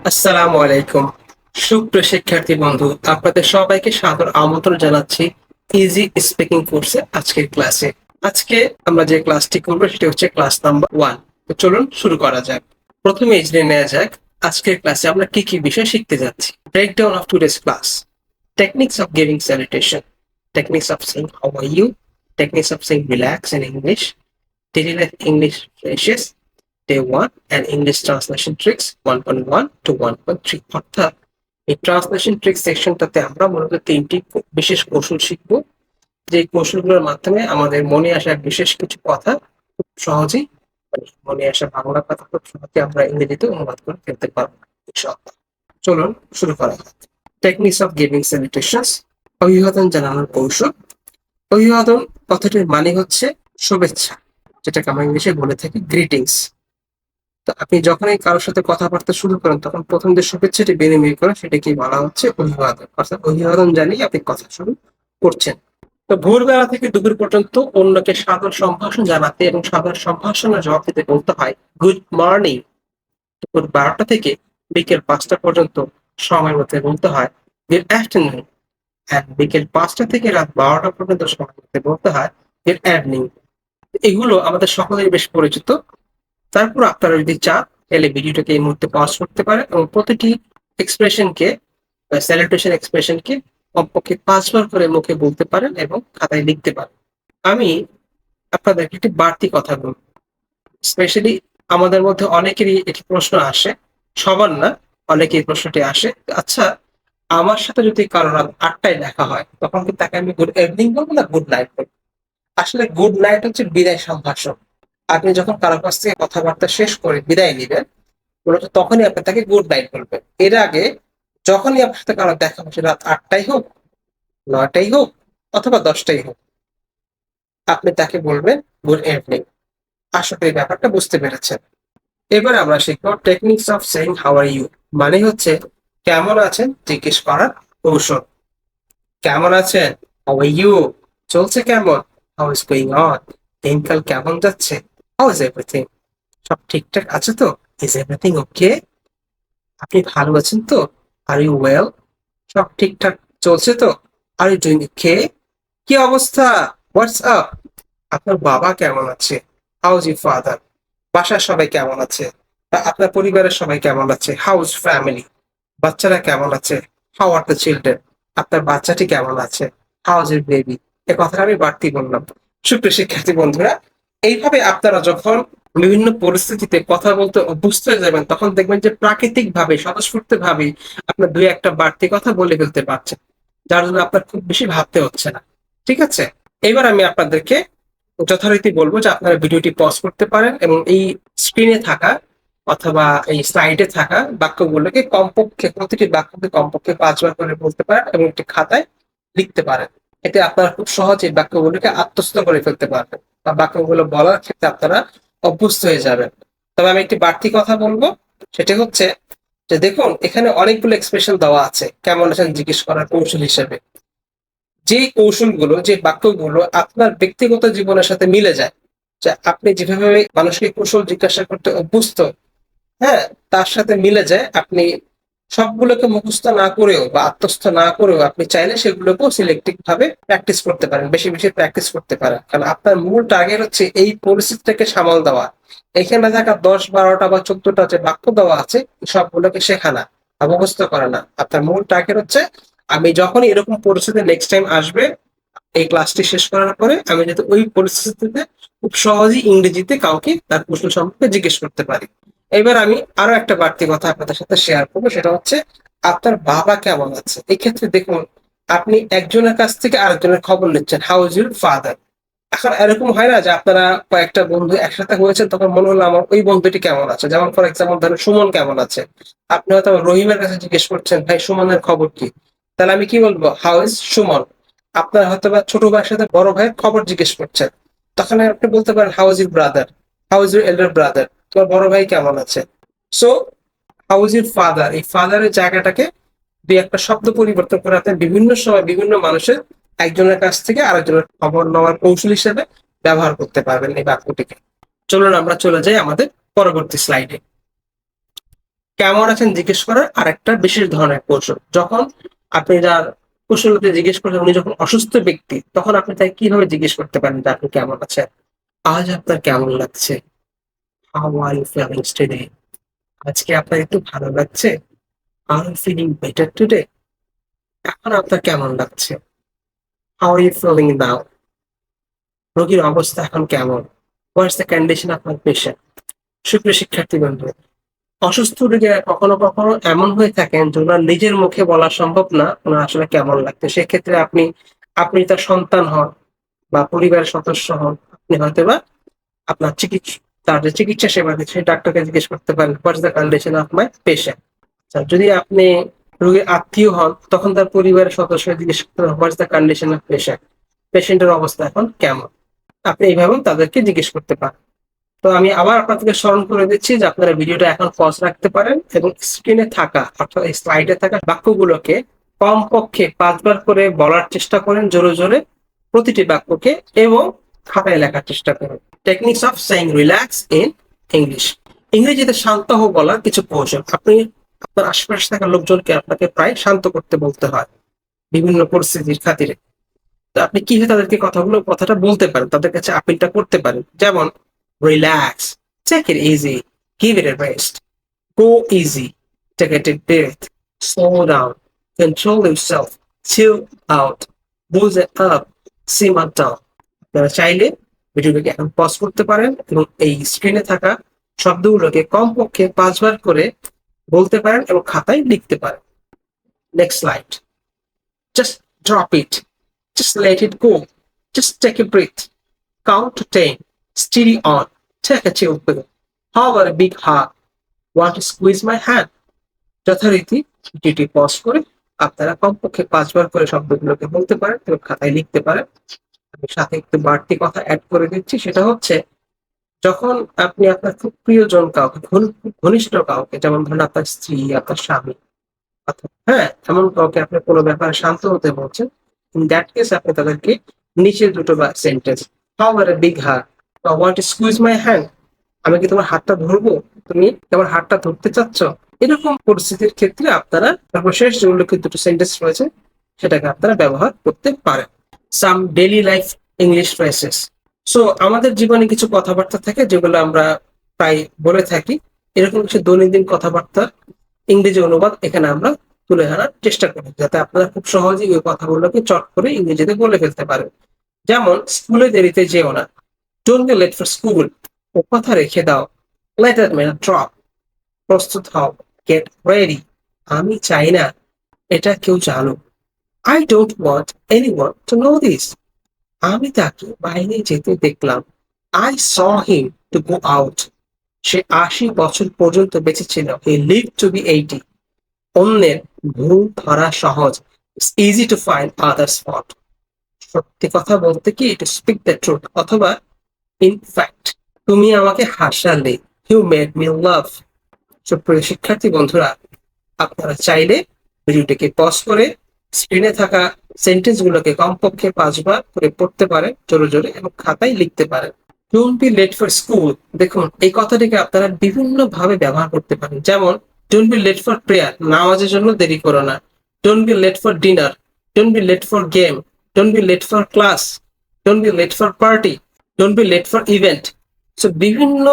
আসসালামু আলাইকুম। সুপ্রিয় শিক্ষার্থী বন্ধু, আপনাদের সবাইকে সাদর আমন্ত্রণ জানাচ্ছি ইজি স্পিকিং কোর্সে আজকের ক্লাসে। আজকে আমরা যে ক্লাসটি করব সেটি হচ্ছে ক্লাস নাম্বার 1। তো চলুন শুরু করা যাক। প্রথমে জেনে নেওয়া যাক আজকের ক্লাসে আমরা কি কি বিষয় শিখতে যাচ্ছি। Breakdown of today's class: techniques of giving salutation, techniques of saying how are you, techniques of saying relax in English, daily life English phrases, day 1 and English Translation Tricks 1.1 to 1.3। অর্থাৎ এই ট্রান্সলেশন ট্রিক্স সেকশনটাতে আমরা মূলত তিনটি বিশেষ কৌশল শিখব, যে কৌশলগুলোর মাধ্যমে আমাদের মনে আসা বিশেষ কিছু কথা খুব সহজেই, মনে আসা বাংলা কথা খুব সহজে আমরা ইংরেজিতে অনুবাদ করে ফেলতে পারবো ইনশাআল্লাহ। চলুন শুরু করা যাক। টেকনিক্স অফ গিভিং স্যালুটেশনস: অভিবাদন জানানোর কৌশল। অভিবাদন কথাটির মানে হচ্ছে শুভেচ্ছা, যেটাকে আমরা ইংলিশে বলে থাকি গ্রিটিংস। তো আপনি যখনই কারোর সাথে কথাবার্তা শুরু করেন তখন প্রথম যে শুভেচ্ছাটি বিনিময় করেন সেটাকে বলা হচ্ছে অভিবাদন, অর্থাৎ অভিবাদন জানিয়ে আপনি কথা শুরু করছেন। তো ভোরবেলা থেকে দুপুর পর্যন্ত অন্যকে সাদর সম্ভাষণ জানাতে এবং সাদর সম্ভাষণের জবাব দিতে বলতে হয় গুড মর্নিং। দুপুর 12টা থেকে বিকেল 5টা পর্যন্ত সময়ের মধ্যে বলতে হয় গুড আফটারনুন। আর বিকেল 5টা থেকে রাত 12টা পর্যন্ত সময়ের মধ্যে বলতে হয় গুড ইভিনিং। এগুলো আমাদের সকলের বেশ পরিচিত। তারপর আপনারা যদি চান তাহলে ভিডিওটাকে এই মুহূর্তে পজ করতে পারেন এবং প্রতিটি এক্সপ্রেশনকে, স্যালুটেশন এক্সপ্রেশনকে কমপক্ষে 5 বার করে মুখে বলতে পারেন এবং খাতায় লিখতে পারেন। আমি আপনাদেরকে একটি বাড়তি কথা বলব। স্পেশালি আমাদের মধ্যে অনেকেরই একটি প্রশ্ন আসে, সবার না, অনেকের প্রশ্নটি আসে, আচ্ছা আমার সাথে যদি কারো রাত 8টায় দেখা হয় তখন কি তাকে আমি গুড ইভিনিং বলবো না গুড নাইট বলবো? আসলে গুড নাইট হচ্ছে বিদায় সম্ভাষণ। আপনি যখন কারো কাছ থেকে কথাবার্তা শেষ করে বিদায় নিবেন মূলত তখনই আপনি তাকে গুড নাইট বলবেন। এর আগে যখনই আপনার সাথে কারো দেখা হচ্ছে, রাত 8টাই হোক, 9টাই হোক অথবা 10টাই হোক, আপনি তাকে বলবেন গুড ইভিনিং। আশা করি ব্যাপারটা বুঝতে পেরেছেন। এবার আমরা শিখবো techniques of saying how are you, মানে হচ্ছে কেমন আছেন জিজ্ঞেস করার কৌশল। কেমন আছেন? হাউ আর ইউ, চলছে কেমন? হাউ ইজ গোয়িং অন, দিনকাল কেমন যাচ্ছে? হাউ ইজ এভরিথিং, সব ঠিকঠাক আছে তো? ইজ এভরিথিং ওকে, আপনি ভালো আছেন তো? আর ইউ ওয়েল, সব ঠিকঠাক চলছে তো? আর ইউ ডুইং ওকে, কি অবস্থা? হোয়াটস আপ, আপনার বাবা কেমন আছে? হাউ ইজ ইউর ফাদার, বাসার সবাই কেমন আছে? বা আপনার পরিবারের সবাই কেমন আছে? হাউ ইজ ফ্যামিলি, বাচ্চারা কেমন আছে? হাউ আর দ্য চিলড্রেন, আপনার বাচ্চাটি কেমন আছে? How is your baby. এ কথাটা আমি বাড়তি বললাম। সুপ্রিয় শিক্ষার্থী বন্ধুরা, এইভাবে আপনারা যখন বিভিন্ন পরিস্থিতিতে কথা বলতে অভ্যস্ত হয়ে যাবেন তখন দেখবেন যে প্রাকৃতিক ভাবে, স্বতঃস্ফূর্ত ভাবে আপনার দুই একটা বাড়তি কথা বলে ফেলতে পারছেন, যার জন্য আপনার খুব বেশি ভাবতে হচ্ছে না। ঠিক আছে? এবার আমি আপনাদেরকে যথারীতি বলবো যে আপনারা ভিডিওটি পজ করতে পারেন এবং এই স্ক্রিনে থাকা অথবা এই স্লাইডে থাকা বাক্যগুলোকে কমপক্ষে, প্রতিটি বাক্যকে কমপক্ষে 5 বার করে বলতে পারেন এবং একটি খাতায় লিখতে পারেন। এতে আপনারা খুব সহজে বাক্যগুলোকে আত্মস্থ করে ফেলতে পারবেন বা বাক্যগুলো বলার ক্ষেত্রে আপনারা অভ্যস্ত হয়ে যাবেন। তবে আমি একটি বাড়তি কথা বলবো, সেটা হচ্ছে যে দেখুন এখানে অনেকগুলো এক্সপ্রেশন দেওয়া আছে কেমন আছেন জিজ্ঞেস করার কৌশল হিসেবে। যে কৌশলগুলো, যে বাক্যগুলো আপনার ব্যক্তিগত জীবনের সাথে মিলে যায়, যে আপনি যেভাবে মানুষকে কৌশল জিজ্ঞাসা করতে অভ্যস্ত, হ্যাঁ, তার সাথে মিলে যায়, আপনি সবগুলোকে মুখস্থ না করেও বা আত্মস্থ না করেও আপনি চাইলে সেগুলোকেও সিলেক্টিভ ভাবে প্র্যাকটিস করতে পারেন, বেশি বেশি প্র্যাকটিস করতে পারেন। কারণ আপনার মূল টার্গেট হচ্ছে এই পরিস্থিতিটাকে সামাল দেওয়া। এখানে থাকা 10, 12টা বা 14টা যে বাক্য দেওয়া আছে সবগুলোকে শেখা না বা মুখস্থ করা না। আপনার মূল টার্গেট হচ্ছে আমি যখনই এরকম পরিস্থিতি নেক্সট টাইম আসবে, এই ক্লাসটি শেষ করার পরে আমি যাতে ওই পরিস্থিতিতে খুব সহজেই ইংরেজিতে কাউকে তার প্রশ্ন সম্পর্কে জিজ্ঞেস করতে পারি। এবার আমি আরো একটা বাড়তি কথা আপনাদের সাথে শেয়ার করবো, সেটা হচ্ছে আপনার বাবা কেমন আছে। এই ক্ষেত্রে দেখুন আপনি একজনের কাছ থেকে আরেকজনের খবর নিচ্ছেন, হাউ ইজ ইউর ফাদার। এখন এরকম হয় না যে আপনারা কয়েকটা বন্ধু একসাথে হয়েছেন তখন মনে হলো আমার ওই বন্ধুটি কেমন আছে, যেমন ফর এক্সাম্পল ধরেন সুমন কেমন আছে, আপনি হয়তো রহিমের কাছে জিজ্ঞেস করছেন ভাই সুমনের খবর কি, তাহলে আমি কি বলবো? How is Suman. আপনার হয়তো বা ছোট ভাইয়ের সাথে বড় ভাইয়ের খবর জিজ্ঞেস করছেন, তখন আপনি বলতে পারেন how is your brother, how is your elder brother, তোমার বড় ভাই কেমন আছে। So how is your father, এই ফাদারের জায়গাটাকে দুই একটা শব্দ পরিবর্তন করে আপনি বিভিন্ন সময় বিভিন্ন মানুষের একজনের কাছ থেকে আরেকজনের খবর নেওয়ার কৌশল হিসেবে ব্যবহার করতে পারবেন এই বাক্যটিকে। চলুন আমরা চলে যাই আমাদের পরবর্তী স্লাইডে। কেমন আছেন জিজ্ঞেস করার আরেকটা বিশেষ ধরনের কৌশল। যখন আপনি যার কুশলকে জিজ্ঞেস করছেন উনি যখন অসুস্থ ব্যক্তি, তখন আপনি তাকে কিভাবে জিজ্ঞেস করতে পারেন যে আপনি কেমন আছেন? আজ আপনার কেমন লাগছে? How are you feeling today? আজকে আপনার একটু ভালো লাগছে? Are you feeling better today? এখন আপনার কেমন লাগছে? How are you feeling now? রোগীর অবস্থা এখন কেমন? What's the condition of my patient? সুপ্রিয় শিক্ষার্থী বন্ধু, অসুস্থ রোগীরা কখনো কখনো এমন হয়ে থাকেন যে ওনার নিজের মুখে বলা সম্ভব না ওনার আসলে কেমন লাগছে। সেক্ষেত্রে আপনি আপনি তার সন্তান হন বা পরিবারের সদস্য হন, আপনি হয়তোবা আপনার তার যে চিকিৎসা সেবা দিচ্ছে সেই ডাক্তারকে জিজ্ঞেস করতে পারেন হোয়াটস the condition of my patient. যদি আপনি রোগীর আত্মীয় হন তখন তার পরিবারের সদস্য জিজ্ঞেস করতে পারেন হোয়াটস দ্য কন্ডিশন অফ পেশেন্ট? পেশেন্টের অবস্থা এখন কেমন? আপনি এইভাবে তাদেরকে জিজ্ঞেস করতে পারেন। তো আমি আবার আপনাদেরকে স্মরণ করে দিচ্ছি যে আপনারা ভিডিওটা এখন পজ রাখতে পারেন এবং স্ক্রিনে থাকা অর্থাৎ এই স্লাইডে থাকা বাক্যগুলোকে কমপক্ষে 5 বার করে বলার চেষ্টা করেন জোরে জোরে প্রতিটি বাক্যকে, এবং খাতায় লেখার চেষ্টা করুন। Techniques of saying relax in English. ইংরেজিতে শান্ত হও বলার কিছু কৌশল। আপনি আপনার আশেপাশে থাকা লোকজনকে আপনাকে প্রায় শান্ত করতে বলতে হয় বিভিন্ন পরিস্থিতির খাতিরে। তো আপনি কিভাবে তাদেরকে কথাটা বলতে পারেন, তাদের কাছে আপিলটা করতে পারেন, যেমন relax, take it easy, give it a rest, go easy, take a deep breath, slow down, control yourself, chill out, loosen up, simmer down. আপনারা চাইলে ভিডিওটাকে এখন পজ করতে পারেন এবং এই স্ক্রিনে থাকা শব্দগুলোকে কমপক্ষে 5 বার করে বলতে পারেন এবং খাতায় লিখতে পারেন। Next slide. Just drop it. Just let it go. Just take a breath. Count to 10. Steady on. Take a chill pill. How about a big hug? Want to squeeze my hand? যথারীতি ভিডিওটি pause করে আপনারা কমপক্ষে 5 বার করে শব্দগুলোকে বলতে পারেন এবং খাতায় লিখতে পারেন। আমি সাথে একটু বাড়তি কথা অ্যাড করে দিচ্ছি, সেটা হচ্ছে যখন আপনি আপনার খুব প্রিয়জন কাউকে, ঘনিষ্ঠ কাউকে, যেমন ধরুন আপনার স্ত্রী, আপনার স্বামী, হ্যাঁ, এমন কাউকে আপনি কোনো ব্যাপারে শান্ত হতে বলছেন, ইন দ্যাট কেস আপনি তাদেরকে নিচের দুটো sentence, how are a big heart, want to squeeze my hand, আমি কি তোমার হাতটা ধরবো, তুমি তোমার হাতটা ধরতে চাচ্ছ, এরকম পরিস্থিতির ক্ষেত্রে আপনারা সর্বশেষ যে উল্লেখিত দুটো সেন্টেন্স রয়েছে সেটাকে আপনারা ব্যবহার করতে পারেন। Some daily life English phrases. So আমাদের জীবনে কিছু কথাবার্তা থাকে যেগুলো আমরা প্রায় বলে থাকি। এরকম কিছু দৈনন্দিন কথাবার্তার ইংরেজি অনুবাদ এখানে আমরা তুলে ধরার চেষ্টা করি, যাতে আপনারা খুব সহজেই ওই কথাগুলোকে চট করে ইংরেজিতে বলে ফেলতে পারেন। যেমন স্কুলে দেরিতে যেও না, don't be late for school, ও কথা রেখে দাও, লেট দ্যাট ম্যান ড্রপ, প্রস্তুত হও, গেট রেডি, আমি চাই না এটা কেউ জানুক, I don't want anyone to know this, আমি তাকে বাইরে যেতে দেখলাম, I saw him to go out, সে 80 বছর পর্যন্ত বেঁচে ছিল, হি লিভ টু বি 80, অন্যের ভুল ধরা সহজ, it's easy to find others fault, সত্যি কথা বলতে কি টু স্পিক দ্য ট্রুথ, অথবা ইনফ্যাক্ট তুমি আমাকে হাসালে, ইউ মেড মি লাভ। সুপ্রিয় শিক্ষার্থী বন্ধুরা, আপনারা চাইলে ভিডিওটিকে পজ করে স্ক্রিনে থাকা সেন্টেন্স গুলোকে কমপক্ষে 5 বার করে পড়তে পারেন জোরে জোরে এবং খাতায় লিখতে পারেন। Don't be late for school, দেখুন এই কথাটিকে আপনারা বিভিন্ন ভাবে ব্যবহার করতে পারেন। যেমন don't be late for prayer, নামাজের জন্য দেরি করো না। Don't be late for dinner, don't be late for game, don't be late for class, don't be late for party, don't be late for event. So বিভিন্ন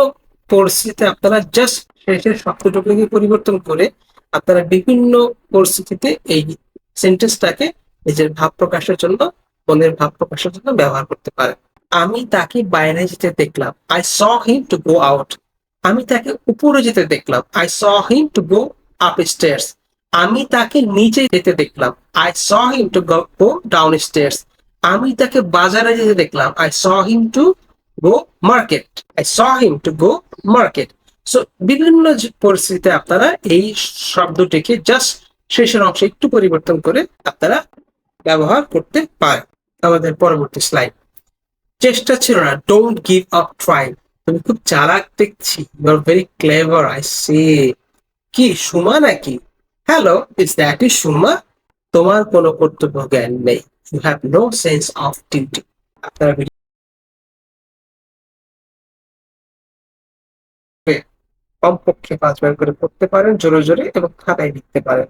পরিস্থিতিতে আপনারা just শেষের শব্দটুকুকে পরিবর্তন করে আপনারা বিভিন্ন পরিস্থিতিতে এই সেন্টেন্সটাকে নিজের ভাব প্রকাশের জন্য, মনের ভাব প্রকাশের জন্য ব্যবহার করতে পারেন। আমি তাকে বাইরে যেতে দেখলাম, I saw him to go out, আমি তাকে উপরে যেতে দেখলাম, I saw him to go up stairs, আমি তাকে নিচে যেতে দেখলাম, I saw him to go down stairs, আমি তাকে বাজারে যেতে দেখলাম, I saw him to go market, I saw him to go market. So বিভিন্ন পরিস্থিতিতে আপনারা এই শব্দটিকে জাস্ট শেষের অংশে একটু পরিবর্তন করে আপনারা ব্যবহার করতে পারেন। আমাদের পরবর্তী স্লাইড। চেষ্টা ছিল না, ডোন্ট গিভ আপ ট্রাইং, তুমি খুব চালাক দেখছি, you are very clever I see. কি সুমা নাকি? Hello, is that is Suma? তোমার কোনো কর্তব্য জ্ঞান নেই, you have no sense of duty. আপনারা কমপক্ষে 5 বার করে পড়তে পারেন জোরে জোরে এবং খাতায় লিখতে পারেন।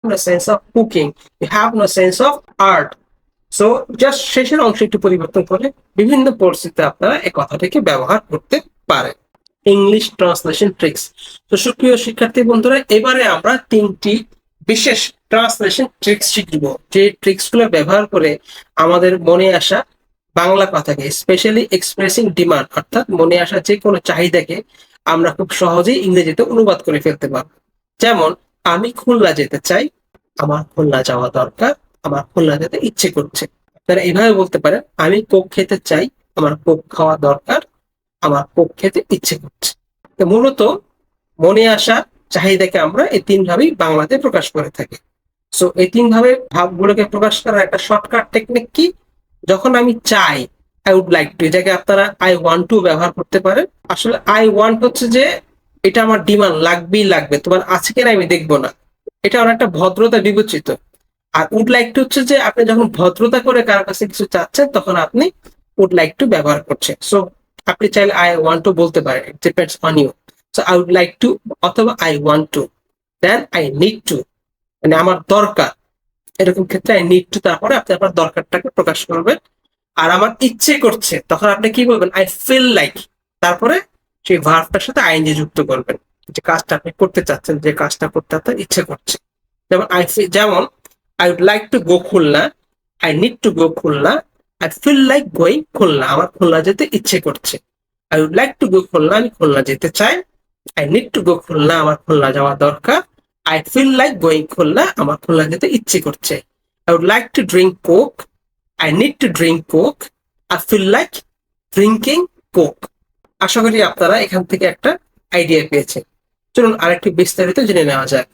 No sense of cooking, you have no sense of art. So just শেষের অংশ একটু পরিবর্তন করে বিভিন্ন পরিস্থিতিতে আপনারা এই কথাটিকে ব্যবহার করতে পারেন। English translation tricks. তো সুপ্রিয় শিক্ষার্থী বন্ধুরা, এবারে আমরা 3টি বিশেষ ট্রান্সলেশন ট্রিক্স শিখব, যে ট্রিক্সগুলো ব্যবহার করে আমাদের মনে আসা বাংলা কথাকে, স্পেশালি এক্সপ্রেসিং ডিমান্ড, অর্থাৎ মনে আসা যে কোনো চাহিদাকে আমরা খুব সহজেই ইংরেজিতে অনুবাদ করে ফেলতে পারবো। যেমন, আমি খুলনা যেতে চাই, আমার খুলনা যাওয়া দরকার, আমার খুলনা যেতে ইচ্ছে করছে। আপনারা এইভাবে বলতে পারেন, আমি কোক খেতে চাই, আমার কোক খাওয়া দরকার, আমার কোক খেতে ইচ্ছে করছে। তো মূলত মনে আসা চাহিদাকে আমরা এই 3ভাবেই বাংলাতে প্রকাশ করে থাকি। সো এই 3ভাবে ভাবগুলোকে প্রকাশ করার একটা শর্টকাট টেকনিক কি? যখন আমি চাই, আই উড লাইক টু, এই জায়গায় আপনারা আই ওয়ান্ট টু ব্যবহার করতে পারেন। আসলে আই ওয়ান্ট হচ্ছে যে এটা আমার ডিমান্ড, লাগবেই লাগবে, তোমার আছে কিনা আমি দেখবো না, এটা অনেকটা ভদ্রতা বিবেচিত। আর উড লাইক টু হচ্ছে যে আপনি যখন ভদ্রতা করে কারোর কাছে কিছু চাচ্ছেন তখন আপনি উড লাইক টু ব্যবহার করছেন। সো আপনি চাইলে আই ওয়ান্ট টু বলতে পারেন, it depends on you. So I would like to অথবা I want to, then I need to, মানে আমার দরকার, এরকম ক্ষেত্রে আই নিড টু, তারপরে আপনি আপনার দরকারটাকে প্রকাশ করবেন। আর আমার ইচ্ছে করছে, তখন আপনি কি বলবেন? আই ফিল লাইক, তারপরে সেই ভার্বটার সাথে আইএনজি যুক্ত করবেন, যে কাজটা আপনি করতে চাচ্ছেন, যে কাজটা করতে আপনার ইচ্ছে করছে। যেমন I would like to go Khulna, I need to go Khulna, I feel like going Khulna, আমার খুলনা যেতে ইচ্ছে করছে। I would like to go Khulna, আমি খুলনা যেতে চাই। I need to go Khulna, আমার খুলনা যাওয়া দরকার। I feel like going Khulna, আমার খুলনা যেতে ইচ্ছে করছে। I would like to drink coke, I need to drink coke, I feel like drinking Coke. আশা করি আপনারা এখান থেকে একটা আইডিয়া পেয়েছেন। চলুন আরেকটি বিস্তারিত জেনে নেওয়া যাক।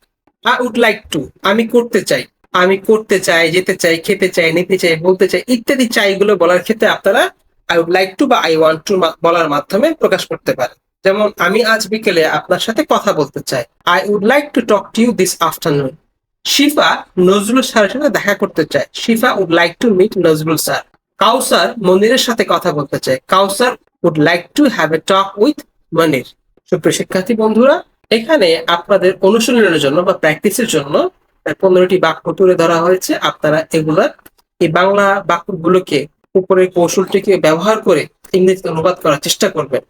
আই উড লাইক টু, আমি করতে চাই, আমি করতে চাই, যেতে চাই, খেতে চাই, নিতে চাই, বলতে চাই ইত্যাদি চাইগুলো বলার ক্ষেত্রে আপনারা আই উড লাইক টু বা আই ওয়ান্ট টু বলার মাধ্যমে প্রকাশ করতে পারেন। যেমন, আমি আজ বিকেলে আপনার সাথে কথা বলতে চাই, I would like to talk to you this afternoon. Shifa Nazrul স্যারের সাথে দেখা করতে চায়, Shifa would like to meet Nazrul sir. Kawsar মনিরের সাথে কথা বলতে চায়, Kawsar would like to have a talk with Monir. সুপ্রিয় শিক্ষার্থী বন্ধুরা, এখানে আপনাদের অনুশীলনের জন্য বা প্র্যাকটিসের জন্য 15টি বাক্য তুলে ধরা হয়েছে। আপনারা এগুলা এই বাংলা বাক্যগুলোকে উপরের কৌশলটিকে ব্যবহার করে ইংরেজিতে অনুবাদ করার চেষ্টা করবেন।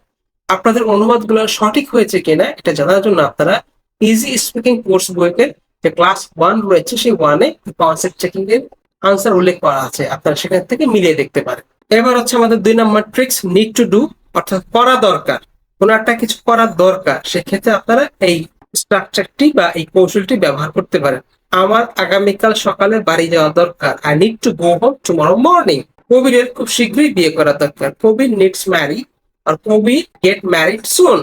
আপনাদের অনুবাদগুলো সঠিক হয়েছে কিনা এটা জানার জন্য আপনারা ইজি স্পিকিং কোর্স বইতে যে ক্লাস 1 রয়েছে, সেই 1-এ কনসেপ্ট চেকিং এর আনসার উল্লেখ করা আছে, আপনারা সেখান থেকে মিলিয়ে দেখতে পারেন। এবার হচ্ছে আমাদের 2 নম্বর ট্রিক্স, নিড টু ডু, অর্থাৎ করা দরকার, কোনো একটা কিছু করার দরকার, সেক্ষেত্রে আপনারা এই স্ট্রাকচারটি বা এই কৌশলটি ব্যবহার করতে পারেন। আমার আগামীকাল সকালে বাড়ি যাওয়া দরকার, I need to go home tomorrow morning. কবিরের খুব শীঘ্রই বিয়ে করা দরকার, কবির নিডস ম্যারি আর Kabir get married soon,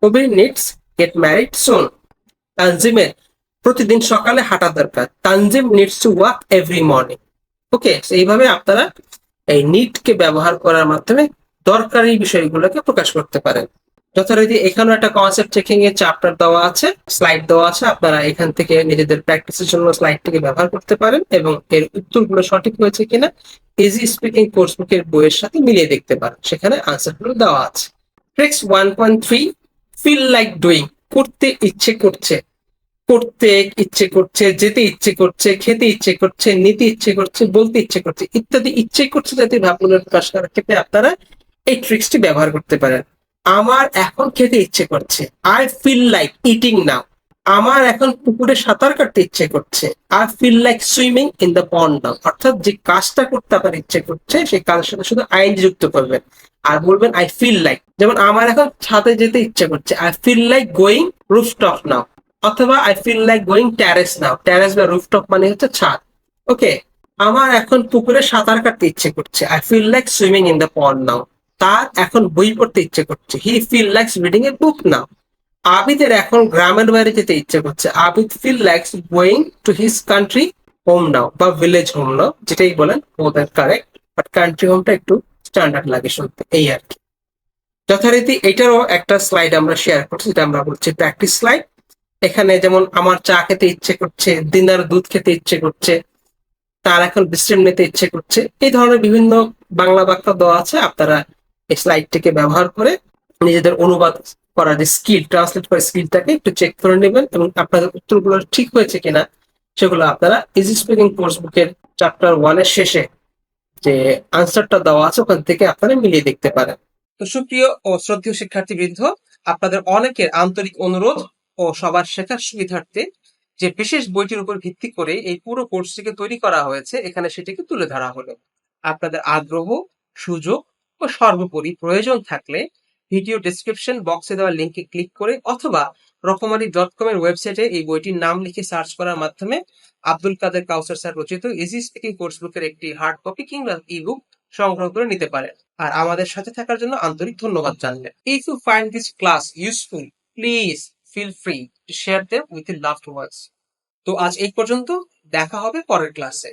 Kabir needs get married soon. তানজিমের প্রতিদিন সকালে হাঁটা দরকার, Tanzim needs to walk every morning. Okay, এইভাবে আপনারা এই নিডকে ব্যবহার করার মাধ্যমে দরকারি বিষয়গুলোকে প্রকাশ করতে পারেন। যথারীতি এখানেও একটা কনসেপ্ট চেকিং এর চ্যাপ্টার দেওয়া আছে, স্লাইড দেওয়া আছে, আপনারা এখান থেকে নিজেদের প্র্যাকটিসের জন্য স্লাইডটিকে ব্যবহার করতে পারেন এবং এর উত্তরগুলো সঠিক হয়েছে কিনা ইজি স্পিকিং কোর্স বুকের বইয়ের সাথে মিলিয়ে দেখতে পারেন, সেখানে আনসারগুলো দেওয়া আছে। ট্রিক্স 1.3, ফিল লাইক ডুইং, করতে ইচ্ছে করছে, করতে ইচ্ছে করছে, যেতে ইচ্ছে করছে, খেতে ইচ্ছে করছে, নিতে ইচ্ছে করছে, বলতে ইচ্ছে করছে ইত্যাদি ইচ্ছে করছে জাতীয় ভাবগুলো প্রকাশ করার ক্ষেত্রে আপনারা এই ট্রিক্সটি ব্যবহার করতে পারেন। আমার এখন খেতে ইচ্ছে করছে, I feel like eating now. আমার এখন পুকুরে সাঁতার কাটতে ইচ্ছে করছে, I feel like swimming in the pond now. অর্থাৎ যে কাজটা করতে আপনার ইচ্ছে করছে সেই কাজের সাথে শুধু আইএনজি যুক্ত করবেন আর বলবেন আই ফিল লাইক। যেমন, আমার এখন ছাদে যেতে ইচ্ছে করছে, I feel like going rooftop now, অথবা I feel like going terrace now. Terrace বা রুফটপ মানে হচ্ছে ছাদ। ওকে, আমার এখন পুকুরে সাঁতার কাটতে ইচ্ছে করছে, I feel like swimming in the pond now. তার এখন বই পড়তে ইচ্ছে করছে, he feel likes reading a book now. আবিদের এখন গ্রামের বাইরে যেতে ইচ্ছে করছে, Abid feel likes going to his country home now বা ভিলেজ হোম নাও, যেটাই বলেন both are correct, but country হোমটা একটু স্ট্যান্ডার্ড লাগে শুনতে, এই আর কি। যথারীতি এটারও একটা স্লাইড আমরা শেয়ার করছি, যেটা আমরা বলছি প্র্যাকটিস স্লাইড। এখানে যেমন আমার চা খেতে ইচ্ছে করছে, দিনার দুধ খেতে ইচ্ছে করছে, তার এখন বিশ্রাম নিতে ইচ্ছে করছে, এই ধরনের বিভিন্ন বাংলা বাক্য দেওয়া আছে। আপনারা এই স্লাইডটিকে ব্যবহার করে নিজেদের অনুবাদ করার যে স্কিল, ট্রান্সলেট করার স্কিলটাকে একটু চেক করে নেবেন এবং আপনাদের উত্তরগুলো ঠিক হয়েছে কিনা সেগুলো আপনারা ইজি স্পিকিং কোর্স বুকের চ্যাপ্টার 1 এর শেষে যে আনসারটা দেওয়া আছে ওখান থেকে আপনারা মিলিয়ে দেখতে পারেন। তো সুপ্রিয় ও শ্রদ্ধেয় শিক্ষার্থীবৃন্দ, আপনাদের অনেকের আন্তরিক অনুরোধ ও সবার শেখার সুবিধার্থে যে বিশেষ বইটির উপর ভিত্তি করে এই পুরো কোর্সটিকে তৈরি করা হয়েছে, এখানে সেটিকে তুলে ধরা হলো। আপনাদের আগ্রহ, সুযোগ ও সর্বোপরি প্রয়োজন থাকলে ভিডিও ডেসক্রিপশন বক্সে দেওয়া লিঙ্কে ক্লিক করে অথবা রকমারি.com এর ওয়েবসাইটে এই বইটির নাম লিখে সার্চ করার মাধ্যমে আব্দুল কাদের কাউসার স্যার রচিত ইজি স্পিকিং কোর্স বুকের একটি হার্ড কপি কিংবা ই-বুক সংগ্রহ করে নিতে পারেন। আর আমাদের সাথে থাকার জন্য আন্তরিক ধন্যবাদ জানালে। If you find this class useful, please feel free to share them with your loved ones. তো আজ এই পর্যন্ত, দেখা হবে পরের ক্লাসে।